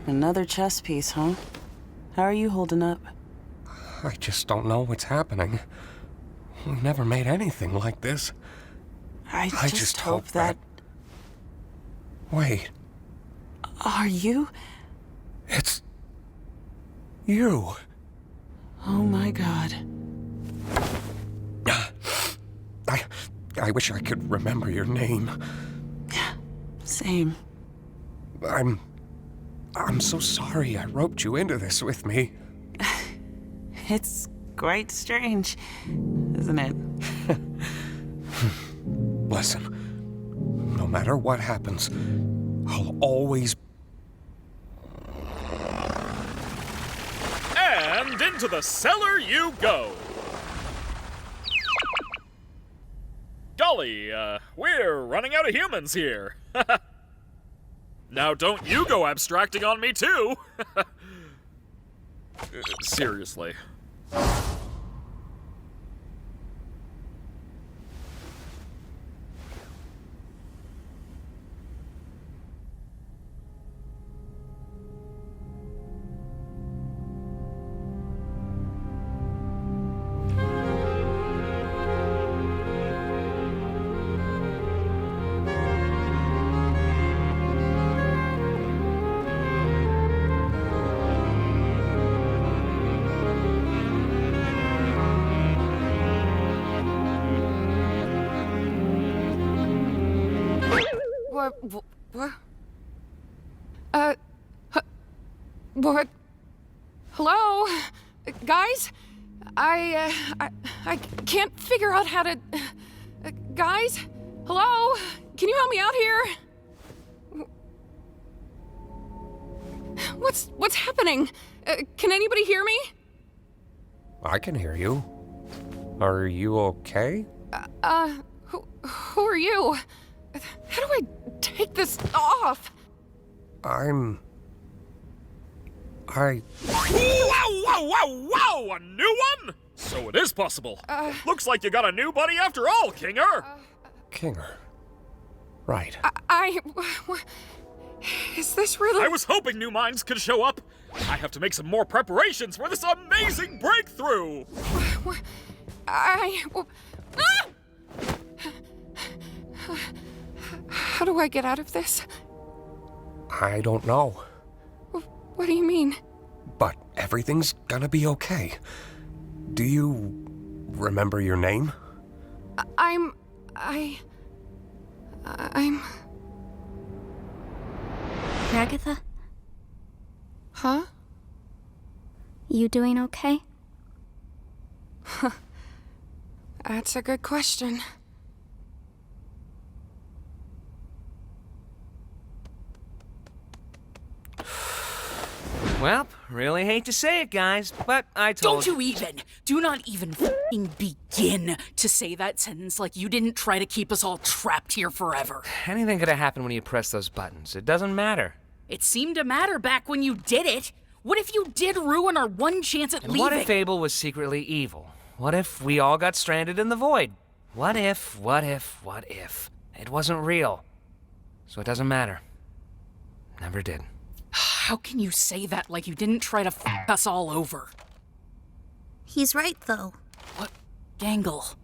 Another chess piece, huh? How are you holding up? I just don't know what's happening. We never made anything like this. I just hope that... Wait. Are you? It's... you. Oh my God. I wish I could remember your name. Same. I'm so sorry I roped you into this with me. It's quite strange, isn't it? Listen, no matter what happens, I'll always... And into the cellar you go! Golly, we're running out of humans here. Now don't you go abstracting on me too! Seriously. What? Hello? Guys? I can't figure out how to... guys? Hello? Can you help me out here? What's happening? Can anybody hear me? I can hear you. Are you okay? Who are you? How do I take this off? I... Wow, wow, wow, wow! A new one? So it is possible. Looks like you got a new buddy after all, Kinger! Kinger. Right. Is this really... I was hoping new minds could show up. I have to make some more preparations for this amazing breakthrough! How do I get out of this? I don't know. What do you mean? But everything's gonna be okay. Do you remember your name? I'm... Agatha, Huh? you doing okay? That's a good question. Well, really hate to say it, guys, but I told Don't you even! Do not even f***ing begin to say that sentence like you didn't try to keep us all trapped here forever. Anything could have happened when you press those buttons. It doesn't matter. It seemed to matter back when you did it. What if you did ruin our one chance at And leaving? what if Abel was secretly evil? What if we all got stranded in the void? What if it wasn't real? So it doesn't matter. Never did. How can you say that like you didn't try to f*** us all over? He's right, though. What? Gangle.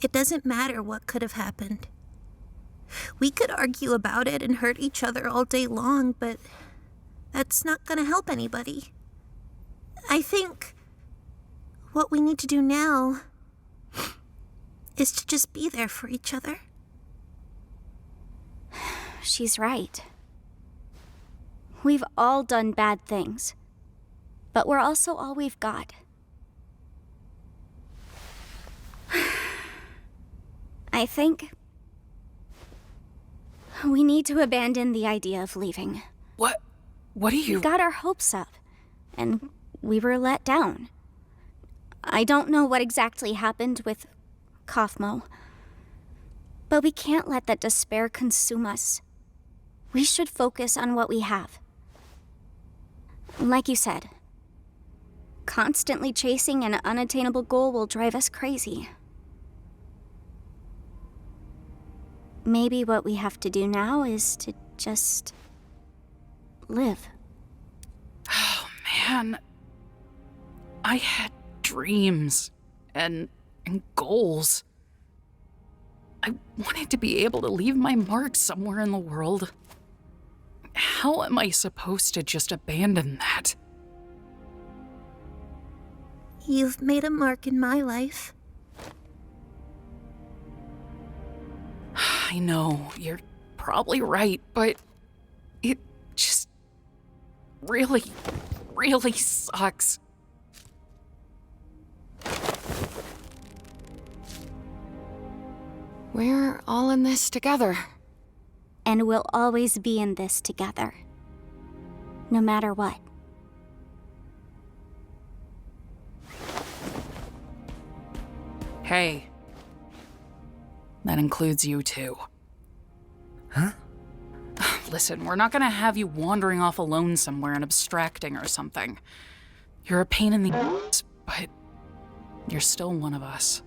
It doesn't matter what could have happened. We could argue about it and hurt each other all day long, but that's not gonna help anybody. I think what we need to do now is to just be there for each other. She's right. We've all done bad things, but we're also all we've got. I think we need to abandon the idea of leaving. What do you... We got our hopes up, and we were let down. I don't know what exactly happened with Kaufmo, but we can't let that despair consume us. We should focus on what we have. Like you said, constantly chasing an unattainable goal will drive us crazy. Maybe what we have to do now is to just live. Oh, man. I had dreams and goals. I wanted to be able to leave my mark somewhere in the world. How am I supposed to just abandon that? You've made a mark in my life. I know, you're probably right, but it just really, really sucks. We're all in this together. And we'll always be in this together. No matter what. Hey. That includes you too. Huh? Listen, we're not gonna have you wandering off alone somewhere and abstracting or something. You're a pain in the ass, but you're still one of us.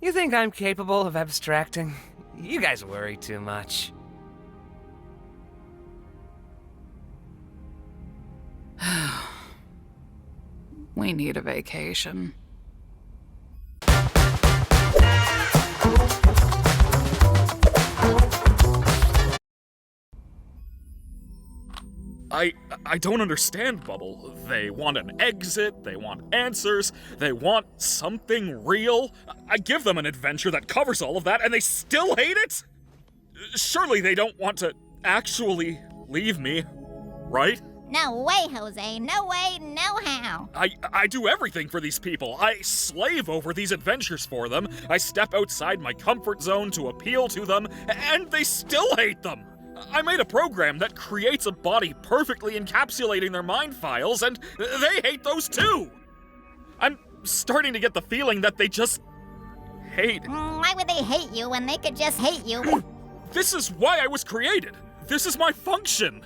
You think I'm capable of abstracting? You guys worry too much. We need a vacation. I don't understand, Bubble. They want an exit, they want answers, they want something real. I give them an adventure that covers all of that, and they still hate it? Surely they don't want to actually leave me, right? No way, Jose. No way, no how. I do everything for these people. I slave over these adventures for them. I step outside my comfort zone to appeal to them, and they still hate them. I made a program that creates a body perfectly encapsulating their mind files, and they hate those too. I'm starting to get the feeling that they just hate. Why would they hate you when they could just hate you? This is why I was created. This is my function.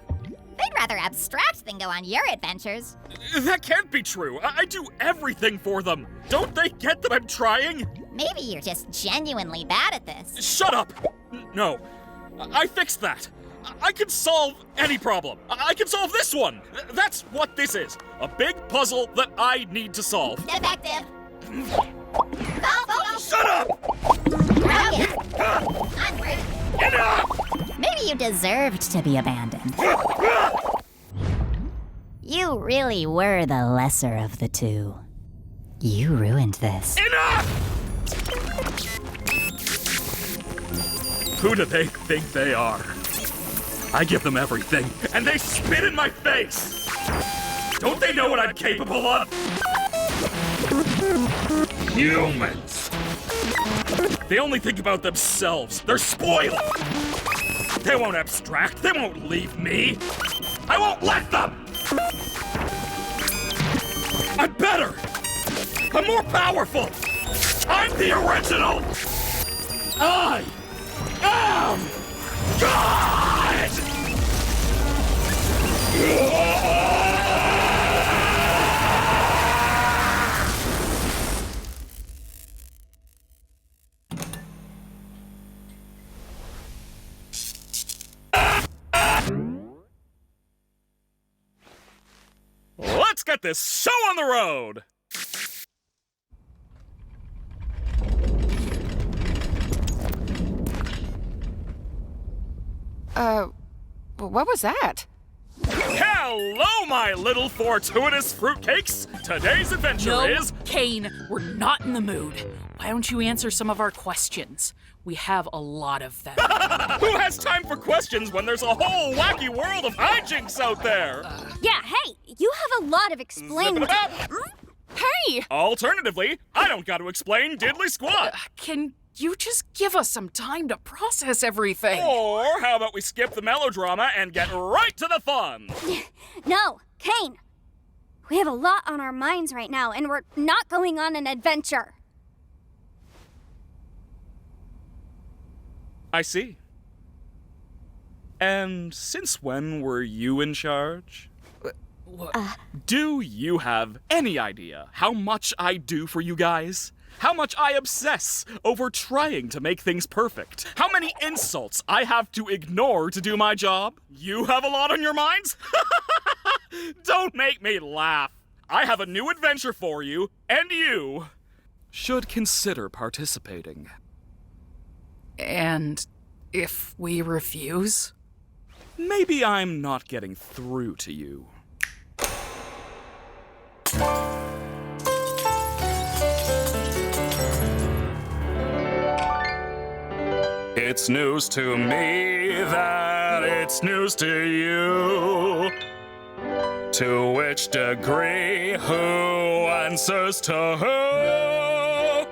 They'd rather abstract than go on your adventures. That can't be true. I do everything for them. Don't they get that I'm trying? Maybe you're just genuinely bad at this. Shut up! No. I fixed that. I can solve any problem. I can solve this one. That's what this is. A big puzzle that I need to solve. Defective. Shut up! Onward. Maybe you deserved to be abandoned. You really were the lesser of the two. You ruined this. Enough! Who do they think they are? I give them everything, and they spit in my face! Don't they know what I'm capable of? Humans! They only think about themselves. They're spoiled! They won't abstract. They won't leave me. I won't let them! I'm better! I'm more powerful! I'm the original! I am God! Let's get this show on the road! What was that? Hello, my little fortuitous fruitcakes! Today's adventure is... Kane, we're not in the mood. Why don't you answer some of our questions? We have a lot of them. Who has time for questions when there's a whole wacky world of hijinks out there? Yeah, hey, you have a lot of explaining Zip it up. Hey! Alternatively, I don't got to explain diddly squat. Can you just give us some time to process everything? Or how about we skip the melodrama and get right to the fun? No, Kane. We have a lot on our minds right now, and we're not going on an adventure. I see. And since when were you in charge? What? Do you have any idea how much I do for you guys? How much I obsess over trying to make things perfect? How many insults I have to ignore to do my job? You have a lot on your minds? Don't make me laugh. I have a new adventure for you, and you should consider participating. And if we refuse? Maybe I'm not getting through to you. It's news to me that it's news to you. To which degree, who answers to who?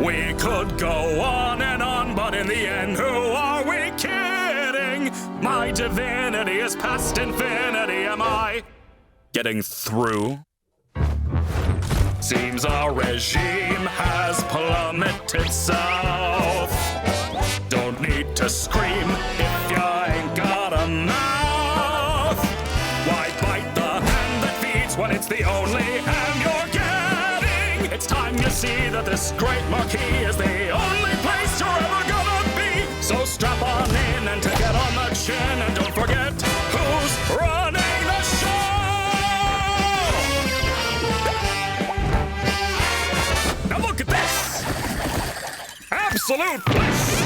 We could go on and on, but in the end, who are we kidding? My divinity is past infinity. Am I getting through? Seems our regime has plummeted south. Don't need to scream if you ain't got a mouth. Why bite the hand that feeds when it's the only hand you're getting? It's time you see that this great marquee is the only place you're ever gonna be. So strap on in and to get on the chin, and don't forget who's running the show. Now look at this! Absolute bliss!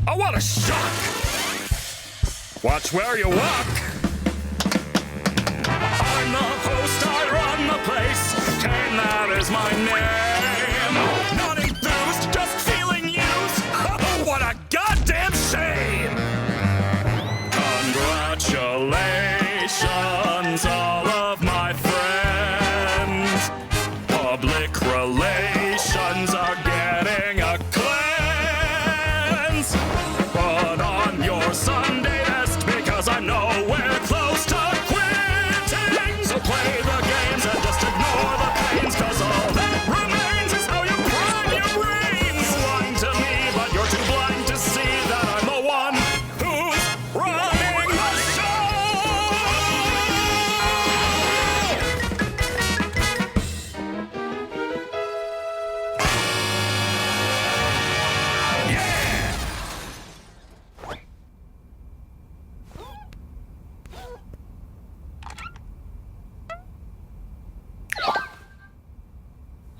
Oh, what a shock! Watch where you walk. I'm the host, I run the place. Kane, that is my name. Not enthused, just feeling used. Oh, what a goddamn shame! Congratulations, getting a cleanse. Put on your Sunday best because I'm nowhere close to quitting. So play the games and just ignore the pains, cause all that remains is how you prime your brains. You lying to me, but you're too blind to see that I'm the one who's running the show.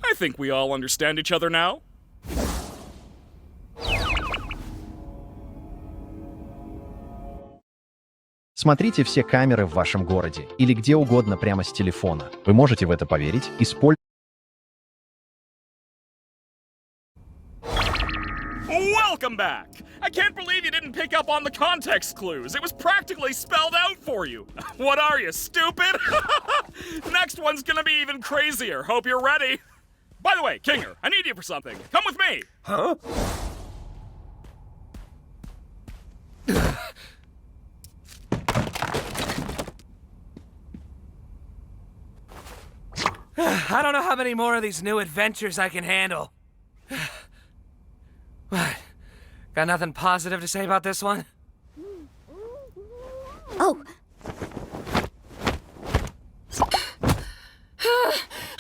I think we all understand each other now. Смотрите все камеры в вашем городе или где угодно прямо с телефона. Вы можете в это поверить, Welcome back! I can't believe you didn't pick up on the context clues. It was practically spelled out for you. What are you, stupid? Next one's gonna be even crazier. Hope you're ready. By the way, Kinger, I need you for something. Come with me. Huh? I don't know how many more of these new adventures I can handle. What? Got nothing positive to say about this one? Oh,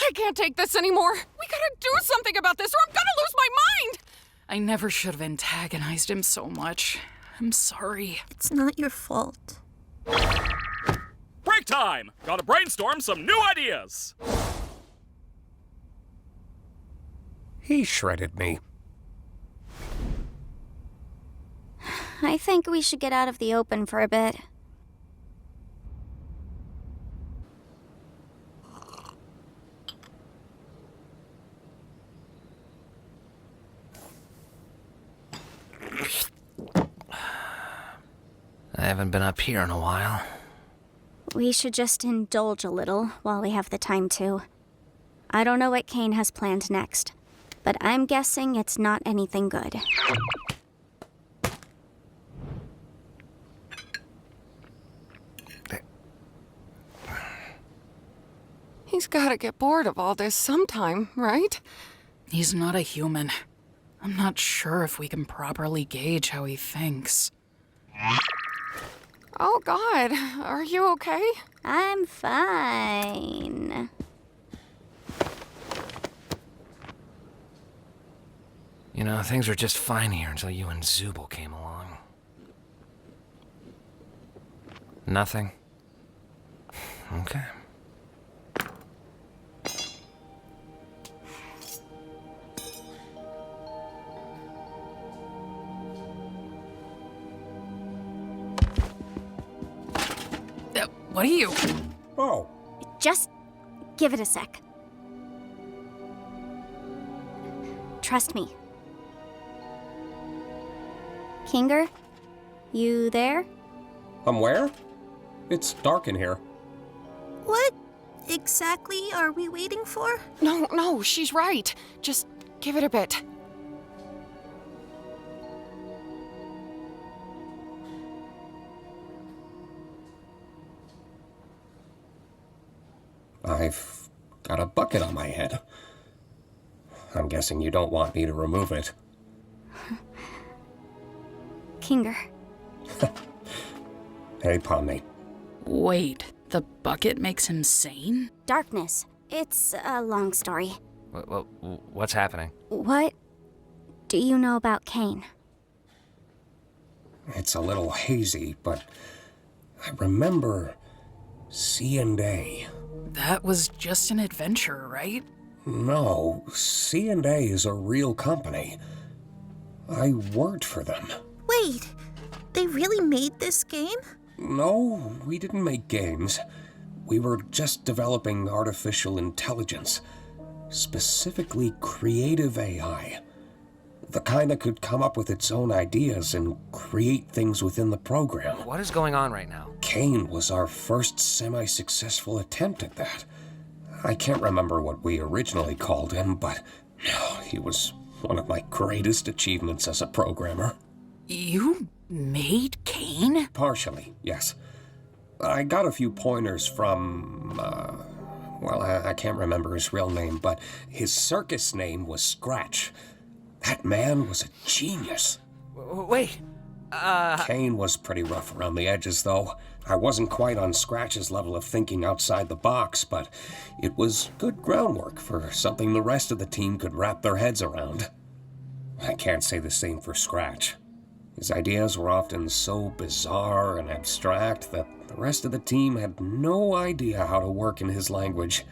I can't take this anymore. We gotta do something about this or I'm gonna lose my mind! I never should have antagonized him so much. I'm sorry. It's not your fault. Break time! Gotta brainstorm some new ideas. He shredded me. I think we should get out of the open for a bit. I haven't been up here in a while. We should just indulge a little while we have the time to. I don't know what Kane has planned next, but I'm guessing it's not anything good. He's gotta get bored of all this sometime, right? He's not a human. I'm not sure if we can properly gauge how he thinks. Oh, God. Are you okay? I'm fine. You know, things were just fine here until you and Zubul came along. Nothing? Okay. What are you? Oh. Just give it a sec. Trust me. Kinger, you there? I'm where? It's dark in here. What exactly are we waiting for? No, she's right. Just give it a bit. I've got a bucket on my head. I'm guessing you don't want me to remove it. Kinger. Hey, Pomni. Wait, the bucket makes him sane? Darkness. It's a long story. What's happening? What do you know about Kane? It's a little hazy, but I remember C&A. That was just an adventure, right? No, C&A is a real company. I worked for them. Wait, they really made this game? No, we didn't make games. We were just developing artificial intelligence, specifically creative AI. The kind that could come up with its own ideas and create things within the program. What is going on right now? Kane was our first semi-successful attempt at that. I can't remember what we originally called him, but he was one of my greatest achievements as a programmer. You made Kane? Partially, yes. I got a few pointers from, well, I can't remember his real name, but his circus name was Scratch. That man was a genius. Wait, Kane was pretty rough around the edges, though. I wasn't quite on Scratch's level of thinking outside the box, but it was good groundwork for something the rest of the team could wrap their heads around. I can't say the same for Scratch. His ideas were often so bizarre and abstract that the rest of the team had no idea how to work in his language,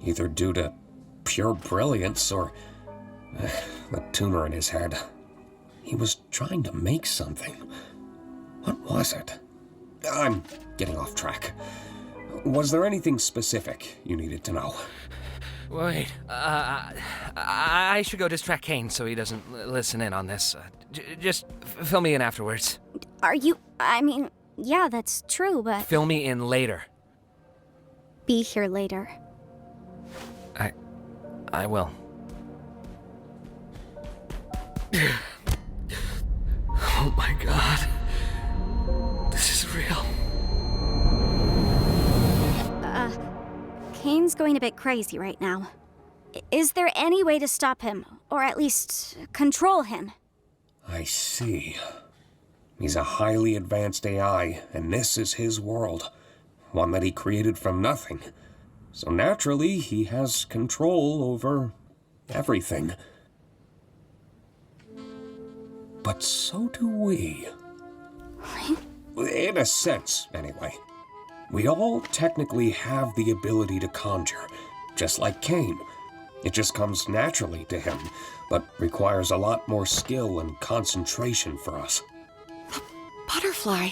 either due to pure brilliance or the tumor in his head. He was trying to make something. What was it? I'm getting off track. Was there anything specific you needed to know? wait. I should go distract Kane so he doesn't listen in on this. Just fill me in afterwards. Are you... I mean, yeah, that's true, but... Fill me in later. Be here later. I will. Oh my god. This is real. Kane's going a bit crazy right now. Is there any way to stop him, or at least control him? I see. He's a highly advanced AI, and this is his world. One that he created from nothing. So naturally, he has control over everything. But so do we. In a sense, anyway. We all technically have the ability to conjure, just like Kane. It just comes naturally to him, but requires a lot more skill and concentration for us. Butterfly.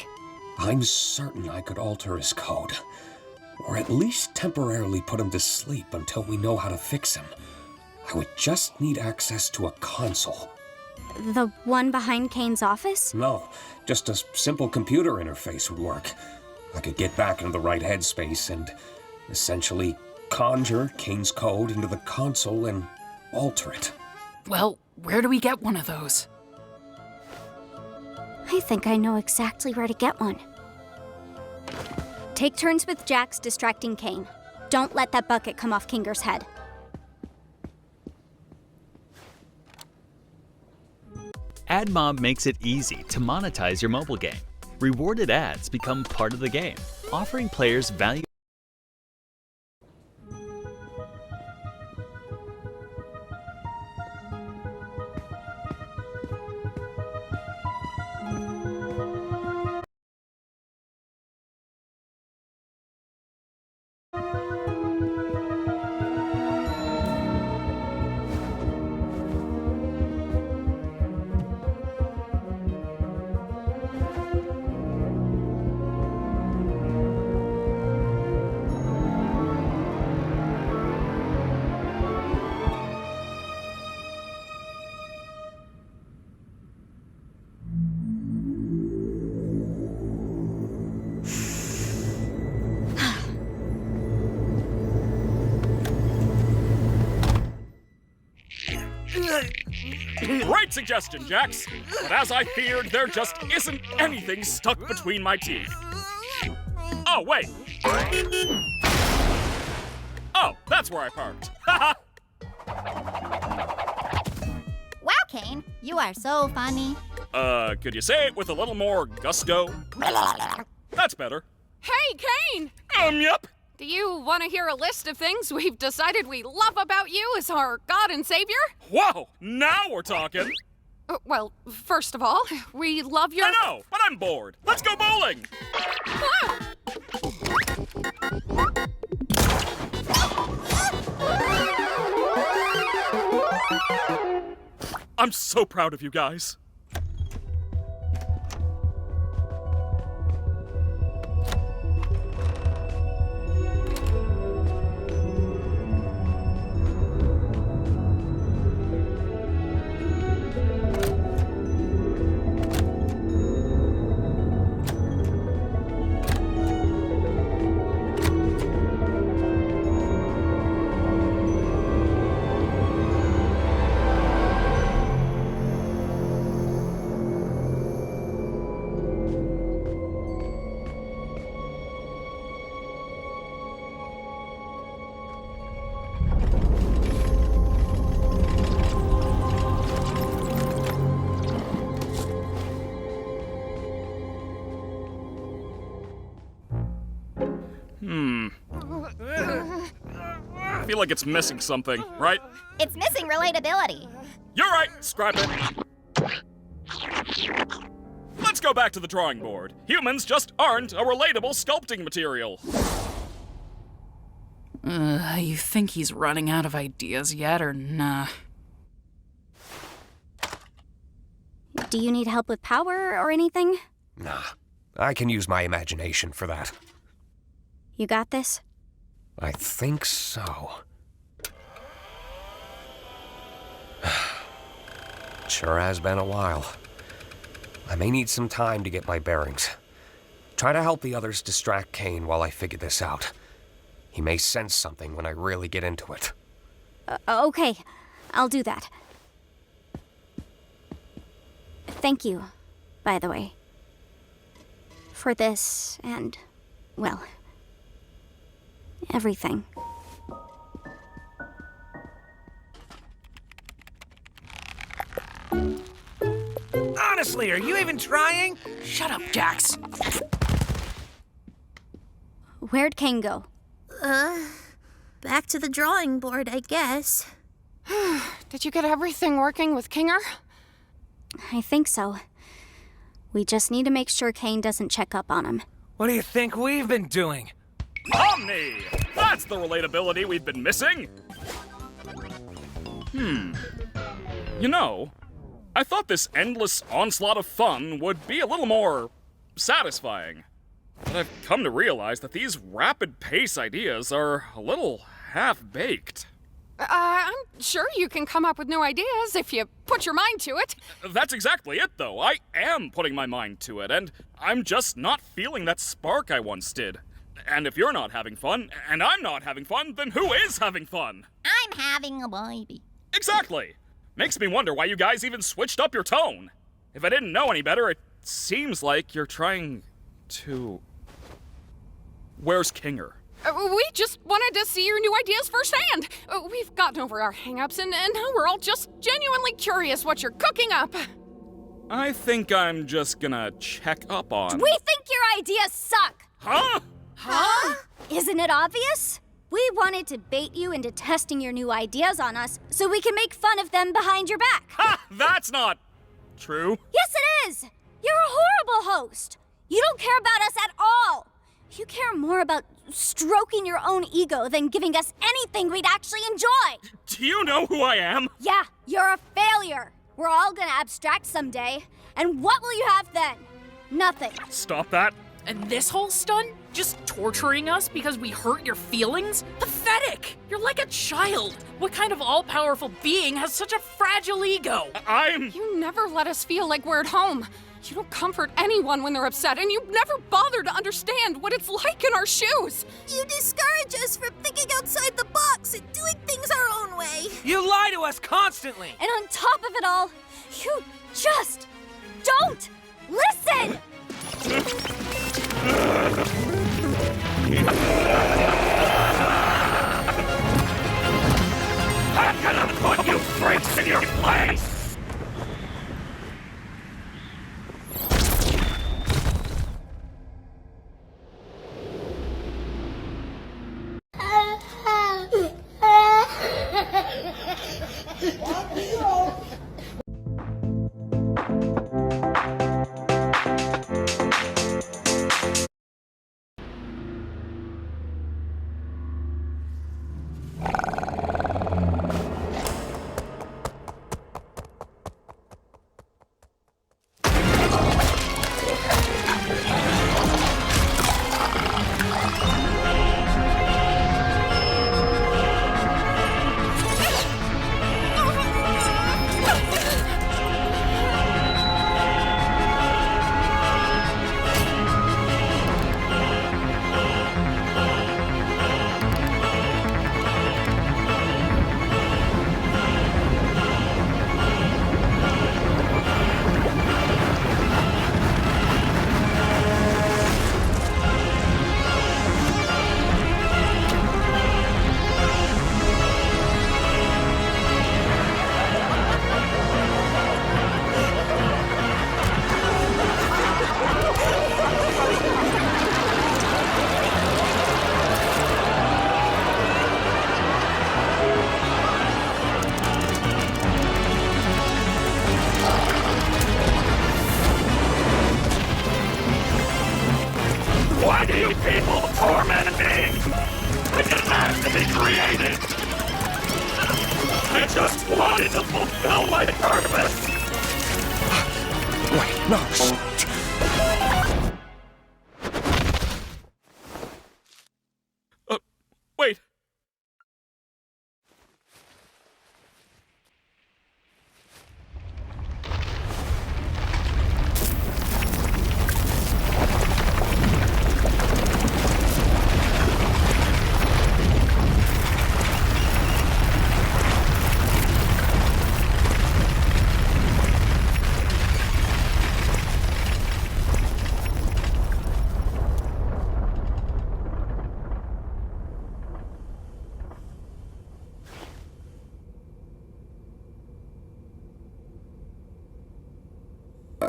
I'm certain I could alter his code, or at least temporarily put him to sleep until we know how to fix him. I would just need access to a console. The one behind Kane's office? No, just a simple computer interface would work. I could get back into the right headspace and essentially conjure Kane's code into the console and alter it. Well, where do we get one of those? I think I know exactly where to get one. Take turns with Jax distracting Kane. Don't let that bucket come off Kinger's head. AdMob makes it easy to monetize your mobile game. Rewarded ads become part of the game, offering players value. Great suggestion, Jax. But as I feared, there just isn't anything stuck between my teeth. Oh, wait. Oh, that's where I parked. Haha. Wow, Kane, you are so funny. Could you say it with a little more gusto? That's better. Hey, Kane! Yep. Do you want to hear a list of things we've decided we love about you as our God and Savior? Whoa, now we're talking. Well, first of all, we love your... I know, but I'm bored. Let's go bowling. I'm so proud of you guys. feel like it's missing something, right? It's missing relatability. You're right, scrap it. Let's go back to the drawing board. Humans just aren't a relatable sculpting material. You think he's running out of ideas yet, or nah? Do you need help with power or anything? Nah, I can use my imagination for that. You got this? I think so. Sure has been a while. I may need some time to get my bearings. Try to help the others distract Kane while I figure this out. He may sense something when I really get into it. Okay, I'll do that. Thank you, by the way. For this and, well, everything. Honestly, are you even trying? Shut up, Jax. Where'd Kane go? Back to the drawing board, I guess. Did you get everything working with Kinger? I think so. We just need to make sure Kane doesn't check up on him. What do you think we've been doing? Omni! That's the relatability we've been missing! You know, I thought this endless onslaught of fun would be a little more satisfying. But I've come to realize that these rapid-pace ideas are a little half-baked. I'm sure you can come up with new ideas if you put your mind to it. That's exactly it, though. I am putting my mind to it, and I'm just not feeling that spark I once did. And if you're not having fun, and I'm not having fun, then who is having fun? I'm having a baby. Exactly. Makes me wonder why you guys even switched up your tone. If I didn't know any better, it seems like you're trying to... Where's Kinger? We just wanted to see your new ideas firsthand. We've gotten over our hang-ups, and now we're all just genuinely curious what you're cooking up. I think I'm just gonna check up on... We think your ideas suck! Huh? Huh? Isn't it obvious? We wanted to bait you into testing your new ideas on us so we can make fun of them behind your back. Ha! That's not true. Yes, it is! You're a horrible host. You don't care about us at all. You care more about stroking your own ego than giving us anything we'd actually enjoy. Do you know who I am? Yeah, you're a failure. We're all gonna abstract someday. And what will you have then? Nothing. Stop that. And this whole stunt? Just torturing us because we hurt your feelings? Pathetic! You're like a child. What kind of all-powerful being has such a fragile ego? You never let us feel like we're at home. You don't comfort anyone when they're upset, and you never bother to understand what it's like in our shoes. You discourage us from thinking outside the box and doing things our own way. You lie to us constantly! And on top of it all, you just don't listen! I'm gonna put you freaks in your place! Oh my purpose! Wait, no, shit. Wait.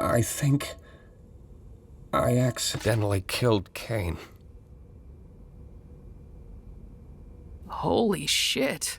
I think I accidentally killed Kane. Holy shit.